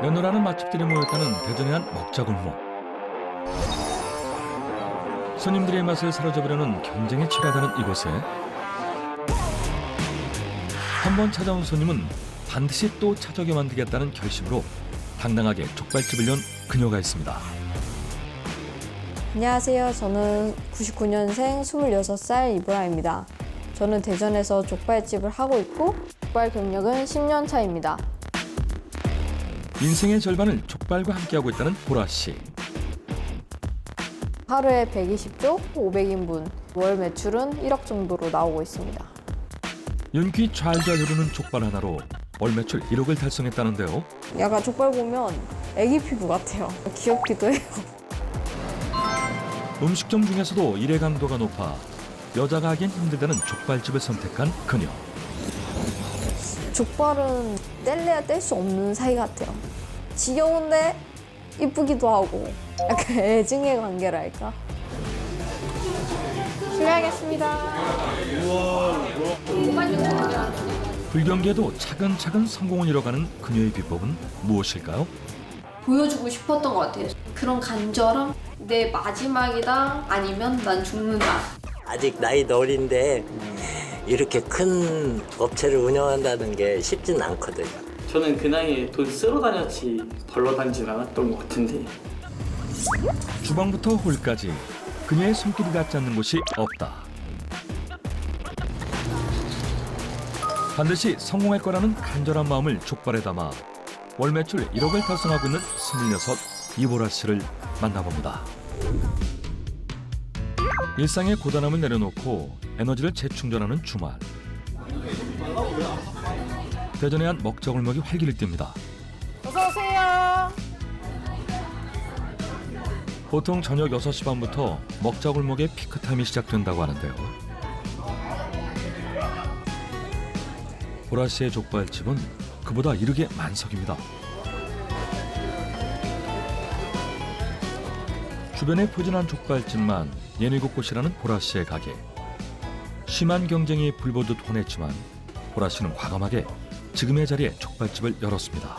연호라는 맛집들이 모였다는 대전의 한 먹자골목. 손님들의 맛을 사로잡으려는 경쟁이 치열하다는 이곳에 한 번 찾아온 손님은 반드시 또 찾아오게 만들겠다는 결심으로 당당하게 족발집을 연 그녀가 있습니다. 안녕하세요. 저는 99년생 26살 이보라입니다. 저는 대전에서 족발집을 하고 있고 족발 경력은 10년 차입니다. 인생의 절반을 족발과 함께하고 있다는 보라 씨. 하루에 120쪽, 500인분, 월 매출은 1억 정도로 나오고 있습니다. 윤기 잘잘 흐르는 족발 하나로 월 매출 1억을 달성했다는데요. 약간 족발 보면 애기 피부 같아요. 귀엽기도 해요. 음식점 중에서도 일의 강도가 높아 여자가 하기엔 힘들다는 족발집을 선택한 그녀. 족발은 뗄래야 뗄 수 없는 사이 같아요. 지겨운데 이쁘기도 하고 약간 애증의 관계랄까? 실례하겠습니다. 불경기에도 차근차근 성공을 이뤄가는 그녀의 비법은 무엇일까요? 보여주고 싶었던 것 같아요. 그런 간절함? 내 마지막이다 아니면 난 죽는다. 아직 나이도 어린데 이렇게 큰 업체를 운영한다는 게 쉽진 않거든요. 저는 그 나이에 돈 쓰러 다녔지 벌러 다니진 않았던 것 같은데. 주방부터 홀까지 그녀의 손길이 닿지 않는 곳이 없다. 반드시 성공할 거라는 간절한 마음을 족발에 담아 월 매출 1억을 달성하고 있는 26 이보라 씨를 만나봅니다. 일상의 고단함을 내려놓고 에너지를 재충전하는 주말. 대전의 한 먹자골목이 활기를 띱니다. 어서 오세요. 보통 저녁 6시 반부터 먹자골목의 피크타임이 시작된다고 하는데요. 보라 씨의 족발집은 그보다 이르게 만석입니다. 주변에 포진한 족발집만 67곳이라는 보라 씨의 가게. 심한 경쟁이 불보듯 훤했지만 보라 씨는 과감하게 지금의 자리에 족발집을 열었습니다.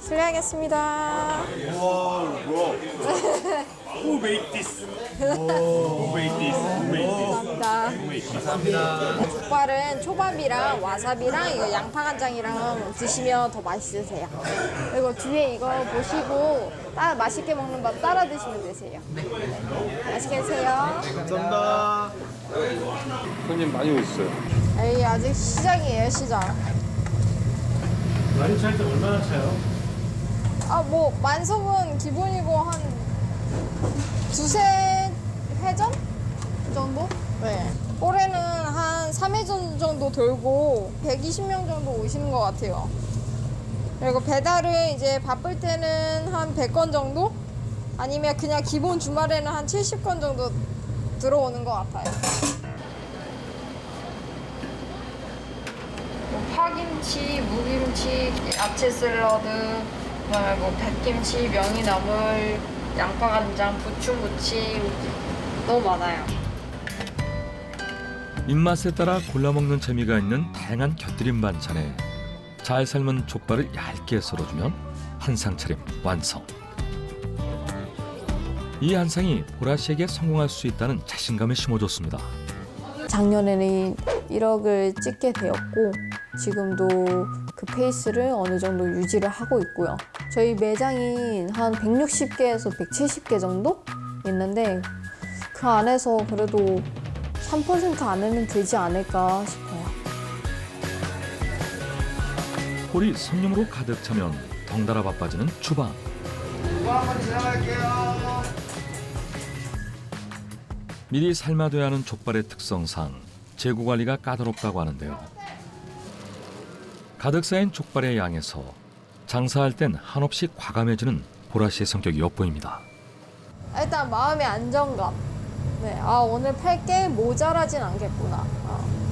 실례하겠습니다. Who made this? Who made this? Who made this? 감사합니다. 족발은 초밥이랑 와사비랑 이거 양파간장이랑 드시면 더 맛있으세요. 그리고 뒤에 이거 보시고 맛있게 먹는 밥 따라 드시면 되세요. 네. 맛있게 드세요. 감사합니다. 손님 많이 오셨어요. 에이, 아직 시작이에요, 시작. 많이 찰 때 얼마나 차요? 뭐 만석은 기본이고 한 두세 회전 정도? 네. 올해는 한 3회전 정도 돌고 120명 정도 오시는 것 같아요. 그리고 배달은 이제 바쁠 때는 한 100건 정도? 아니면 그냥 기본 주말에는 한 70건 정도 들어오는 것 같아요. 파김치, 무김치, 야채 샐러드, 그다음에 뭐 백김치, 명이나물, 양파간장, 부추무침 너무 많아요. 입맛에 따라 골라 먹는 재미가 있는 다양한 곁들임 반찬에 잘 삶은 족발을 얇게 썰어주면 한상 차림 완성. 이 한상이 보라 씨에게 성공할 수 있다는 자신감을 심어줬습니다. 작년에는 1억을 찍게 되었고 지금도 그 페이스를 어느 정도 유지를 하고 있고요. 저희 매장이 한 160개에서 170개 정도 있는데 그 안에서 그래도 3% 안에는 되지 않을까 싶어요. 홀이 손님으로 가득 차면 덩달아 바빠지는 주방. 미리 삶아둬야 하는 족발의 특성상 재고 관리가 까다롭다고 하는데요. 가득 쌓인 족발의 양에서 장사할 땐 한없이 과감해지는 보라 씨의 성격이 엿보입니다. 일단 마음의 안정감. 네, 오늘 팔 게 모자라진 않겠구나.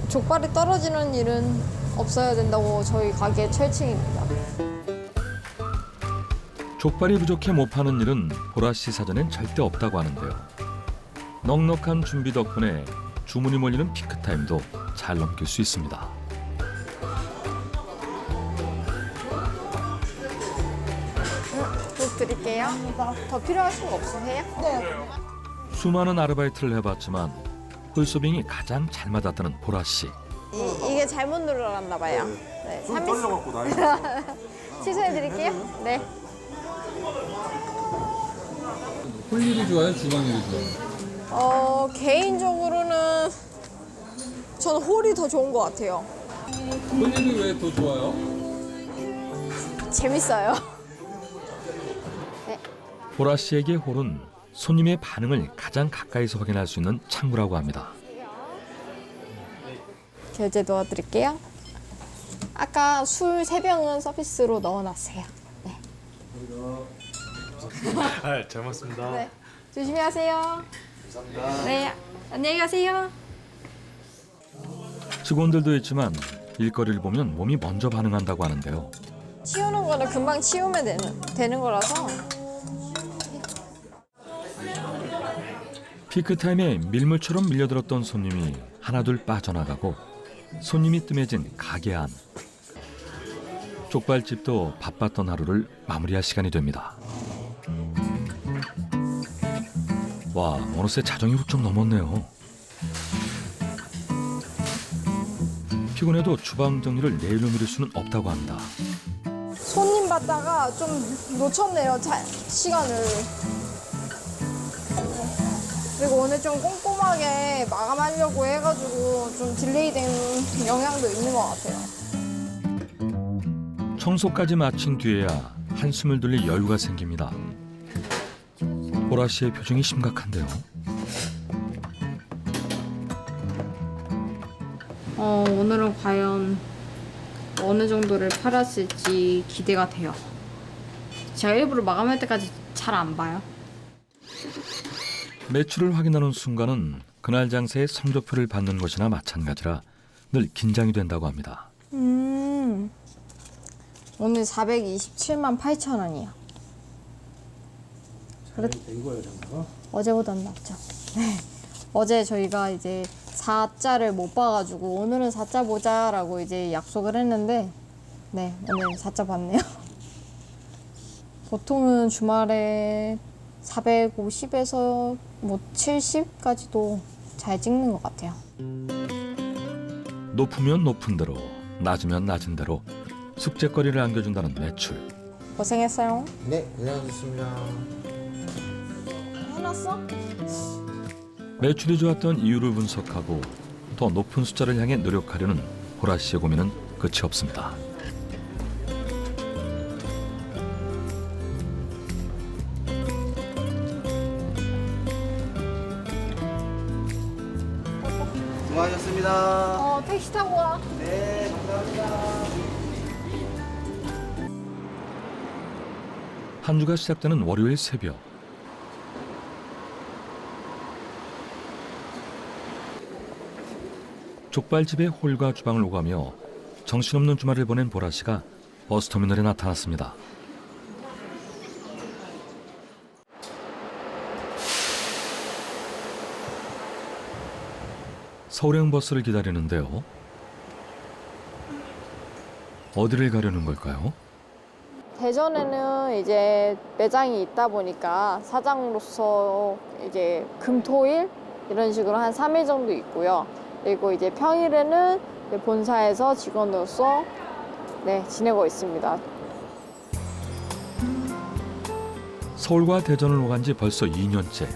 족발이 떨어지는 일은 없어야 된다고 저희 가게 철칙입니다. 족발이 부족해 못 파는 일은 보라 씨 사전엔 절대 없다고 하는데요. 넉넉한 준비 덕분에 주문이 몰리는 피크타임도 잘 넘길 수 있습니다. 드릴게요. 더 필요하신 거 없으세요? 네. 수많은 아르바이트를 해봤지만 홀서빙이 가장 잘 맞았다는 보라 씨. 이게 잘못 눌러놨나 봐요. 네. 좀 떨려갖고 나이. 취소해 드릴게요. 네. 홀일이 좋아요? 주방일이 좋아요? 개인적으로는 저는 홀이 더 좋은 것 같아요. 홀일이 왜 더 좋아요? 재밌어요. 보라 씨에게 홀은 손님의 반응을 가장 가까이서 확인할 수 있는 창구라고 합니다. 결제 도와드릴게요. 아까 술 3병은 서비스로 넣어놨어요. 네. 잘 먹습니다. 네. 조심히 하세요. 감사합니다. 네. 안녕히 가세요. 직원들도 있지만 일거리를 보면 몸이 먼저 반응한다고 하는데요. 치우는 거는 금방 치우면 되는 거라서. 피크타임에 밀물처럼 밀려들었던 손님이 하나둘 빠져나가고 손님이 뜸해진 가게 안. 족발집도 바빴던 하루를 마무리할 시간이 됩니다. 와, 어느새 자정이 훌쩍 넘었네요. 피곤해도 주방 정리를 내일로 미룰 수는 없다고 합니다. 손님 받다가 좀 놓쳤네요. 시간을. 그리고 오늘 좀 꼼꼼하게 마감하려고 해가지고 좀 딜레이된 영향도 있는 것 같아요. 청소까지 마친 뒤에야 한숨을 돌릴 여유가 생깁니다. 보라 씨의 표정이 심각한데요. 오늘은 과연 어느 정도를 팔았을지 기대가 돼요. 제가 일부러 마감할 때까지 잘 안 봐요. 매출을 확인하는 순간은 그날 장사의 성적표를 받는 것이나 마찬가지라 늘 긴장이 된다고 합니다. 오늘 427만 8천 원이요. 된 거예요, 장사가? 어제보단 낫죠. 네. 어제 저희가 이제 4자를 못 봐가지고 오늘은 4자 보자라고 이제 약속을 했는데 네, 오늘 4자 봤네요. 보통은 주말에 450에서 뭐 70까지도 잘 찍는 것 같아요. 높으면 높은 대로, 낮으면 낮은 대로 숙제거리를 안겨준다는 매출. 고생했어요. 네, 고생하셨습니다. 해놨어? 매출이 좋았던 이유를 분석하고 더 높은 숫자를 향해 노력하려는 보라 씨의 고민은 끝이 없습니다. 수고하셨습니다. 택시 타고 와. 네, 감사합니다. 한 주가 시작되는 월요일 새벽. 족발집의 홀과 주방을 오가며 정신없는 주말을 보낸 보라 씨가 버스터미널에 나타났습니다. 서울행 버스를 기다리는데요. 어디를 가려는 걸까요? 대전에는 이제 매장이 있다 보니까 사장으로서 이제 금, 토, 일 이런 식으로 한 3일 정도 있고요. 그리고 이제 평일에는 본사에서 직원으로서 네, 지내고 있습니다. 서울과 대전을 오간 지 벌써 2년째.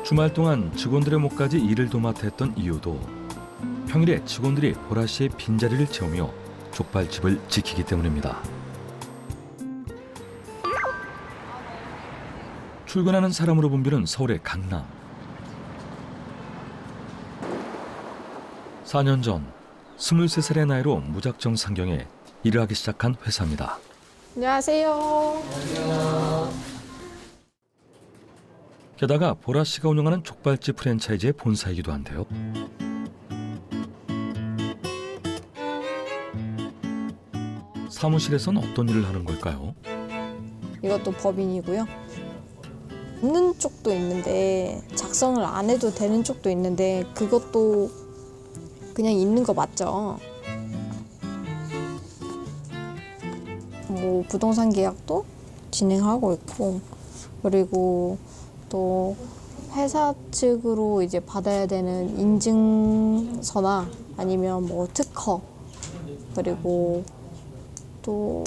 주말 동안 직원들의 몫까지 일을 도맡아 했던 이유도 평일에 직원들이 보라 씨의 빈자리를 채우며 족발집을 지키기 때문입니다. 출근하는 사람으로 붐비는 서울의 강남. 4년 전 23살의 나이로 무작정 상경해 일을 하기 시작한 회사입니다. 안녕하세요. 게다가 보라 씨가 운영하는 족발집 프랜차이즈의 본사이기도 한데요. 사무실에선 어떤 일을 하는 걸까요? 이것도 법인이고요. 있는 쪽도 있는데 작성을 안 해도 되는 쪽도 있는데 그것도 그냥 있는 거 맞죠? 뭐 부동산 계약도 진행하고 있고, 그리고 또 회사 측으로 이제 받아야 되는 인증서나 아니면 뭐 특허, 그리고 또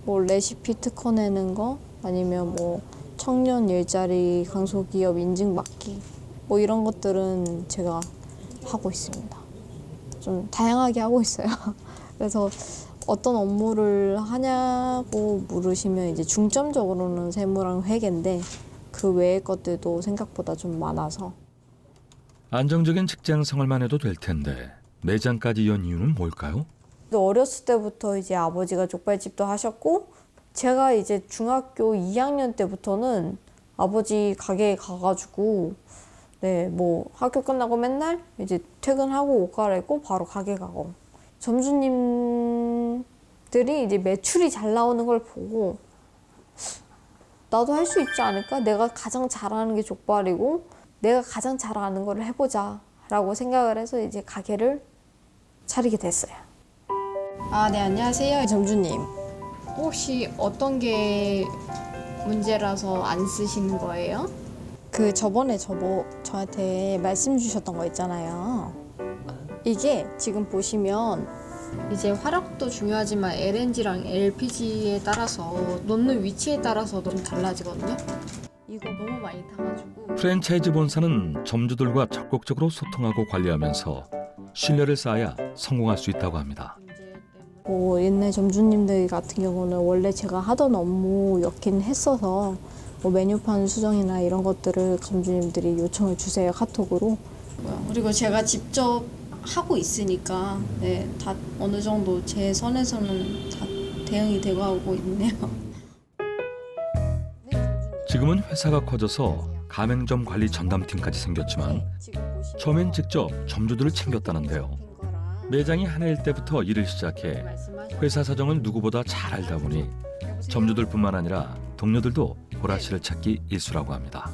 뭐 레시피 특허 내는 거, 아니면 뭐 청년 일자리 강소기업 인증받기, 뭐 이런 것들은 제가 하고 있습니다. 좀 다양하게 하고 있어요. 그래서 어떤 업무를 하냐고 물으시면 이제 중점적으로는 세무랑 회계인데 그 외의 것들도 생각보다 좀 많아서. 안정적인 직장 생활만 해도 될 텐데 매장까지 연 이유는 뭘까요? 어렸을 때부터 이제 아버지가 족발집도 하셨고, 제가 이제 중학교 2학년 때부터는 아버지 가게에 가가지고, 네, 뭐 학교 끝나고 맨날 이제 퇴근하고 옷 갈아입고 바로 가게 가고, 점주님들이 이제 매출이 잘 나오는 걸 보고 나도 할 수 있지 않을까? 내가 가장 잘하는 게 족발이고 내가 가장 잘하는 걸 해보자 라고 생각을 해서 이제 가게를 차리게 됐어요. 네, 안녕하세요. 점주님. 혹시 어떤 게 문제라서 안 쓰시는 거예요? 그 저번에 저한테 말씀 주셨던 거 있잖아요. 이게 지금 보시면 이제 화력도 중요하지만 LNG랑 LPG에 따라서 놓는 위치에 따라서도 좀 달라지거든요. 이거 너무 많이 타가지고. 프랜차이즈 본사는 점주들과 적극적으로 소통하고 관리하면서 신뢰를 쌓아야 성공할 수 있다고 합니다. 뭐 옛날 점주님들 같은 경우는 원래 제가 하던 업무였긴 했어서 뭐 메뉴판 수정이나 이런 것들을 점주님들이 요청을 주세요, 카톡으로. 그리고 제가 직접 하고 있으니까 네, 다 어느 정도 제 선에서는 다 대응이 되고 하고 있네요. 지금은 회사가 커져서 가맹점 관리 전담팀까지 생겼지만 처음엔 직접 점주들을 챙겼다는데요. 매장이 하나일 때부터 일을 시작해 회사 사정을 누구보다 잘 알다 보니 점주들뿐만 아니라 동료들도 보라 씨를 찾기 일쑤라고 합니다.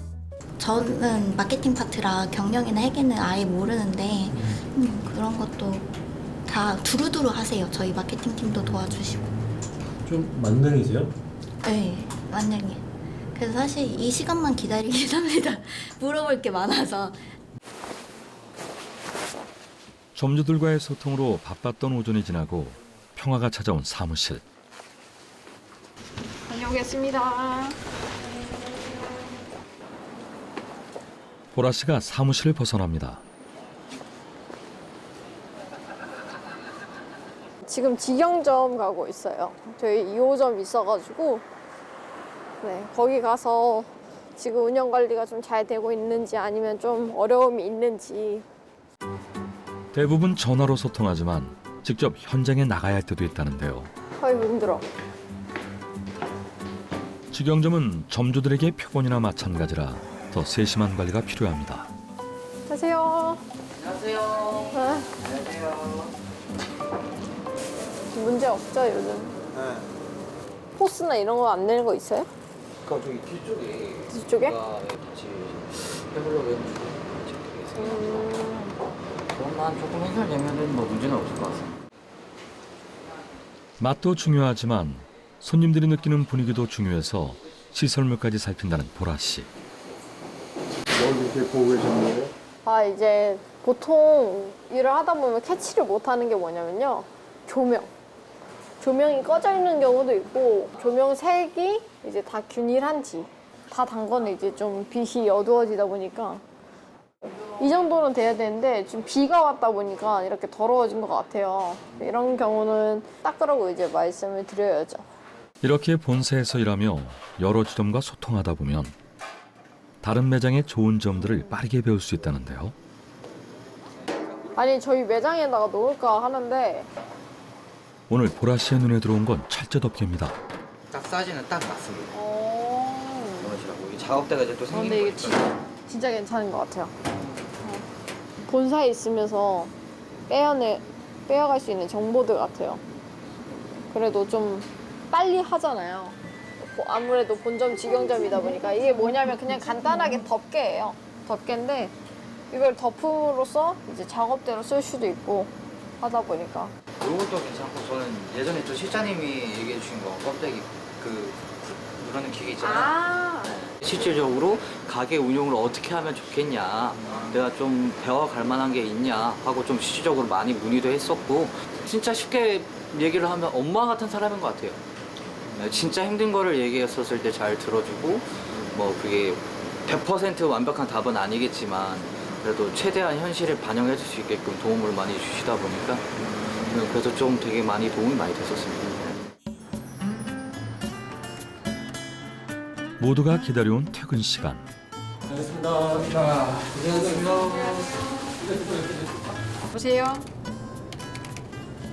저는 마케팅 파트라 경영이나 회계는 아예 모르는데 그런 것도 다 두루두루 하세요. 저희 마케팅 팀도 도와주시고. 좀 만능이세요? 네, 완전히. 그래서 사실 이 시간만 기다리긴 합니다. 물어볼 게 많아서. 점주들과의 소통으로 바빴던 오전이 지나고 평화가 찾아온 사무실. 다녀오겠습니다. 보라 씨가 사무실을 벗어납니다. 지금 직영점 가고 있어요. 저희 2호점 있어가지고 네, 거기 가서 지금 운영 관리가 좀 잘 되고 있는지 아니면 좀 어려움이 있는지. 대부분 전화로 소통하지만 직접 현장에 나가야 할 때도 있다는데요. 아이고 힘들어. 직영점은 점주들에게 표본이나 마찬가지라 더 세심한 관리가 필요합니다. 안녕하세요. 안녕하세요. 네. 안녕하세요. 문제 없죠 요즘? 네. 포스나 이런 거 안 내는 거 있어요? 그 저기 뒤쪽에 뒤쪽에? 같이 해보려고 했는데 그것만 조금 해결되면은 뭐 문제는 없을 것 같습니다. 맛도 중요하지만 손님들이 느끼는 분위기도 중요해서 시설물까지 살핀다는 보라 씨. 뭘 이렇게 보고 계셨나요? 이제 보통 일을 하다 보면 캐치를 못 하는 게 뭐냐면요. 조명이 꺼져 있는 경우도 있고 조명 색이 이제 다 균일한지 다 단 거는 이제 좀 빛이 어두워지다 보니까 이 정도는 돼야 되는데 지금 비가 왔다 보니까 이렇게 더러워진 것 같아요. 이런 경우는 닦으라고 이제 말씀을 드려야죠. 이렇게 본사에서 일하며 여러 지점과 소통하다 보면 다른 매장의 좋은 점들을 빠르게 배울 수 있다는데요. 아니 저희 매장에다가 놓을까 하는데 오늘 보라 씨의 눈에 들어온 건 철저덮개입니다. 딱 사이즈는 딱 맞습니다. 어... 그러시라고 이게 작업대가 이제 또 생긴 근데 이게 거니까. 진짜 괜찮은 것 같아요. 본사에 있으면서 빼어갈 수 있는 정보들 같아요. 그래도 좀 빨리 하잖아요. 아무래도 본점 직영점이다 보니까 이게 뭐냐면 그냥 간단하게 덮개예요. 덮개인데 이걸 덮음으로써 이제 작업대로 쓸 수도 있고 하다 보니까 이것도 괜찮고 저는 예전에 또 실장님이 얘기해 주신 거 껍데기 누르는 기계 있잖아요. 실질적으로 가게 운영을 어떻게 하면 좋겠냐, 내가 좀 배워갈 만한 게 있냐 하고 좀 실질적으로 많이 문의도 했었고, 진짜 쉽게 얘기를 하면 엄마 같은 사람인 것 같아요. 네, 진짜 힘든 거를 얘기했었을 때 잘 들어주고, 뭐 그게 100% 완벽한 답은 아니겠지만 그래도 최대한 현실을 반영해 줄 수 있게끔 도움을 많이 주시다 보니까 그래서 좀 되게 많이 도움이 많이 됐었습니다. 모두가 기다려온 퇴근 시간. 보세요.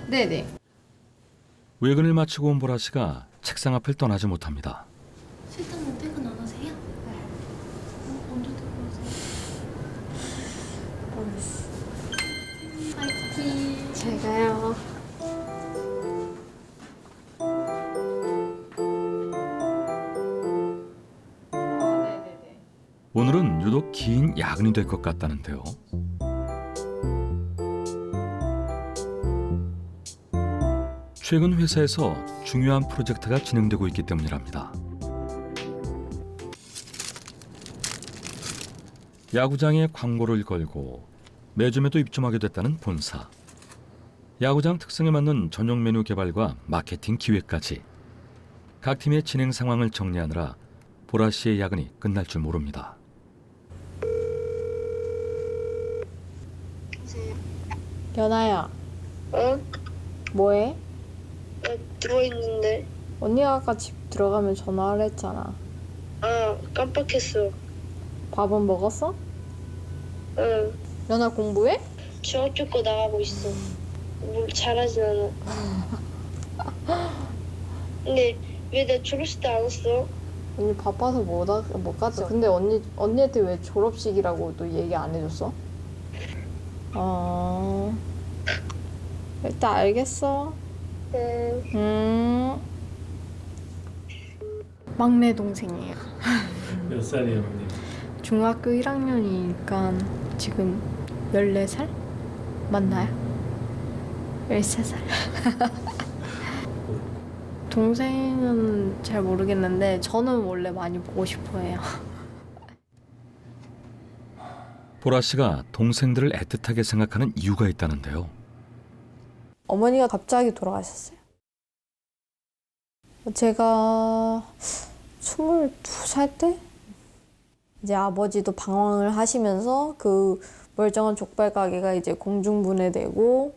네네. 외근을 마치고 온 보라 씨가 책상 앞을 떠나지 못합니다. 실장님 퇴근 안 하세요? 네. 언제 퇴근하세요? 파이팅. 잘 가요. 오늘은 유독 긴 야근이 될 것 같다는데요. 최근 회사에서 중요한 프로젝트가 진행되고 있기 때문이랍니다. 야구장에 광고를 걸고 매점에도 입점하게 됐다는 본사. 야구장 특성에 맞는 전용 메뉴 개발과 마케팅 기획까지. 각 팀의 진행 상황을 정리하느라 보라 씨의 야근이 끝날 줄 모릅니다. 연아야. 어? 뭐해? 나 누워있는데. 언니가 아까 집 들어가면 전화를 했잖아. 아, 깜빡했어. 밥은 먹었어? 응. 연아 공부해? 중학교 거 나가고 있어. 뭘 잘하진 않아. 근데 왜 내 졸업식 때 안 왔어? 언니 바빠서 못 갔어. 근데 언니한테 왜 졸업식이라고 또 얘기 안 해줬어? 일단 알겠어. 막내 동생이에요. 몇 살이에요, 언니? 중학교 1학년이니까 지금 14살? 맞나요? 13살. 동생은 잘 모르겠는데 저는 원래 많이 보고 싶어 해요. 보라 씨가 동생들을 애틋하게 생각하는 이유가 있다는데요. 어머니가 갑자기 돌아가셨어요. 제가 22살 때 이제 아버지도 방황을 하시면서 그 멀쩡한 족발 가게가 이제 공중분해되고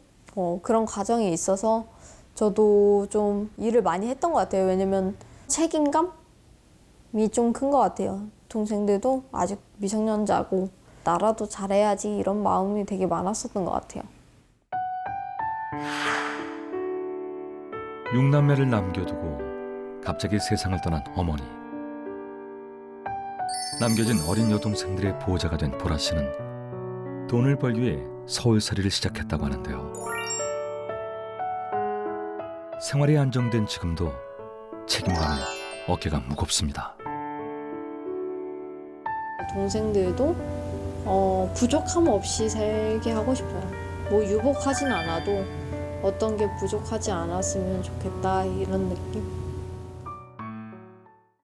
그런 과정이 있어서 저도 좀 일을 많이 했던 것 같아요. 왜냐면 책임감이 좀 큰 것 같아요. 동생들도 아직 미성년자고 나라도 잘해야지 이런 마음이 되게 많았었던 것 같아요. 6남매를 남겨두고 갑자기 세상을 떠난 어머니. 남겨진 어린 여동생들의 보호자가 된 보라 씨는 돈을 벌기 위해 서울살이를 시작했다고 하는데요. 생활이 안정된 지금도 책임감에 어깨가 무겁습니다. 동생들도 부족함 없이 살게 하고 싶어요. 뭐 유복하진 않아도 어떤 게 부족하지 않았으면 좋겠다 이런 느낌.